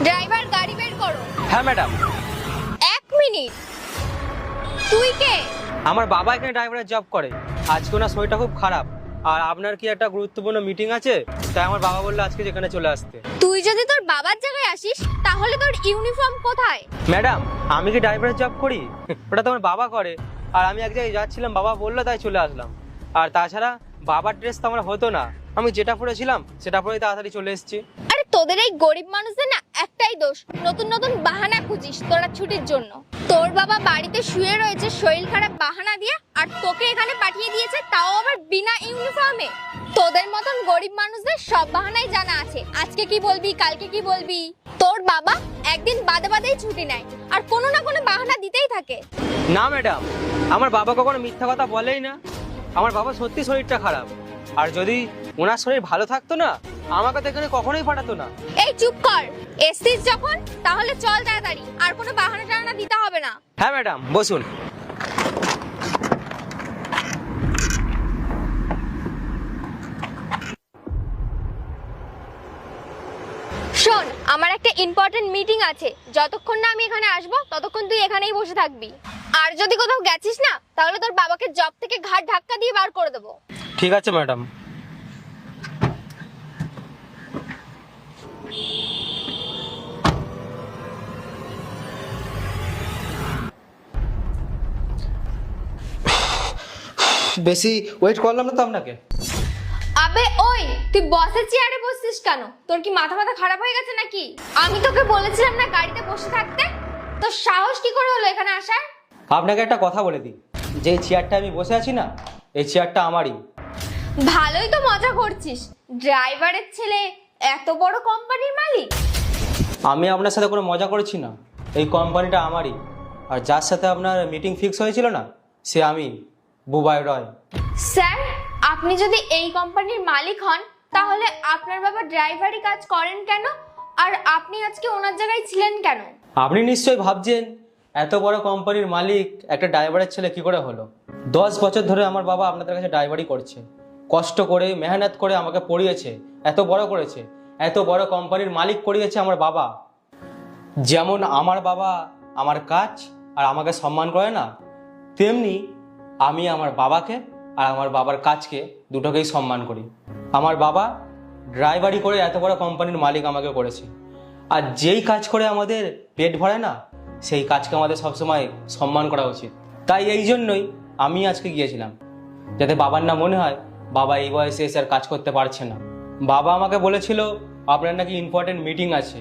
Driver গাড়ি বের করো। হ্যাঁ ম্যাডাম। 1 মিনিট, তুই কে? আমার বাবা এখানে ড্রাইভারের জব করে। আজকে ওনার শরীরটা খুব খারাপ, আর আপনার কি একটা গুরুত্বপূর্ণ মিটিং আছে, তাই আমার বাবা বললো আজকে যেখানে চলে আসতে। তুই যদি তোর বাবার জায়গায় আসিস তাহলে তোর ইউনিফর্ম কোথায়? ম্যাডাম, আমি কি ড্রাইভারের জব করি? ওটা তো আমার বাবা করে। আর আমি এক জায়গায় যাচ্ছিলাম, বাবা বললো তাই চলে আসলাম। আর তাছাড়া বাবার ড্রেস তো আমার হতো না, আমি যেটা পরেছিলাম সেটা পরেই তাড়াতাড়ি চলে এসেছি। আরে তোদের এই গরিব মানুষদের না একটাই দোষ, নতুন নতুন বাহানা খুঁজিস তোরা ছুটির জন্য। তোর বাবা বাড়িতে শুয়ে রয়েছে শরীর খারাপ বাহানা দিয়ে, আর তোকে এখানে পাঠিয়ে দিয়েছে, তাও আবার বিনা ইউনিফর্মে। তোদের মতন গরিব মানুষদের সব বাহানাই জানা আছে, আজকে কি বলবি কালকে কি বলবি। তোর বাবা একদিন বাদে বাদেই ছুটি নেয়, আর কোনো না কোনো বাহানা দিতেই থাকে। না ম্যাডাম, আমার বাবা কখনো মিথ্যা কথা বলেই না। আমার বাবা সত্যি শরীরটা খারাপ, আর যদি ওনার শরীর ভালো থাকতো না আমাকে তো এখানে কখনোই পাঠাতো না। এই চুপ কর, এসছিস যখন তাহলে চল তাড়াতাড়ি, আর কোনো বাহানা টাহানা দিতে হবে না। হ্যাঁ ম্যাডাম, বসুন। শোন, আমার একটা ইম্পর্টেন্ট মিটিং আছে, যতক্ষণ না আমি এখানে আসবো ততক্ষণ তুই এখানেই বসে থাকবি। আর যদি কোথাও গেছিস না তাহলে তোর বাবাকে জব থেকে ঘাট ধাক্কা দিয়ে বার করে দেবো। ঠিক আছে ম্যাডাম। বেশি ওয়েট করলাম না তো আপনাকে। আবে ওই, তুই বসের চেয়ারে বসছিস কেন? তোর কি মাথা মাথা খারাপ হয়ে গেছে নাকি? আমি তোকে বলেছিলাম না গাড়িতে বসে থাকতে? তোর সাহস কি করে হলো এখানে আসার? আপনাকে একটা কথা বলে দিই, যে চেয়ারটা আমি বসে আছি না, এই চেয়ারটা আমারই। ভালোই তো মজা করছিস, ড্রাইভারের ছেলে এত বড় কোম্পানির মালিক। আমি আপনার সাথে কোনো মজা করেছি না, এই কোম্পানিটা আমারই। আর যার সাথে আপনার মিটিং ফিক্স হয়েছিল না, সে আমি, বুবাই রয়। স্যার, আপনি যদি এই কোম্পানির মালিক হন তাহলে আপনার বাবা ড্রাইভারি কাজ করেন কেন, আর আপনি আজকে ওনার জায়গায় ছিলেন কেন? আপনি নিশ্চয়ই ভাবছেন এত বড় কোম্পানির মালিক একটা ড্রাইভারের ছেলে কি করে হলো। 10 বছর ধরে আমার বাবা আপনাদের কাছে ড্রাইভারি করছে, কষ্ট করে মেহনত করে আমাকে পড়িয়েছে, এত বড় করেছে, এত বড় কোম্পানির মালিক করিয়েছে আমার বাবা। যেমন আমার বাবা আমার কাজ আর আমাকে সম্মান করে না, তেমনি আমি আমার বাবাকে আর আমার বাবার কাজকে দুটোকেই সম্মান করি। আমার বাবা ড্রাইভারি করে এত বড় কোম্পানির মালিক আমাকে করেছে, আর যেই কাজ করে আমাদের পেট ভরে না, সেই কাজকে আমাদের সবসময় সম্মান করা উচিত। তাই এই জন্যই আমি আজকে গিয়েছিলাম, যাতে বাবার না মনে হয় বাবা এই বয়সে এসে আর কাজ করতে পারছে না। বাবা আমাকে বলেছিল আপনার নাকি ইম্পর্টেন্ট মিটিং আছে,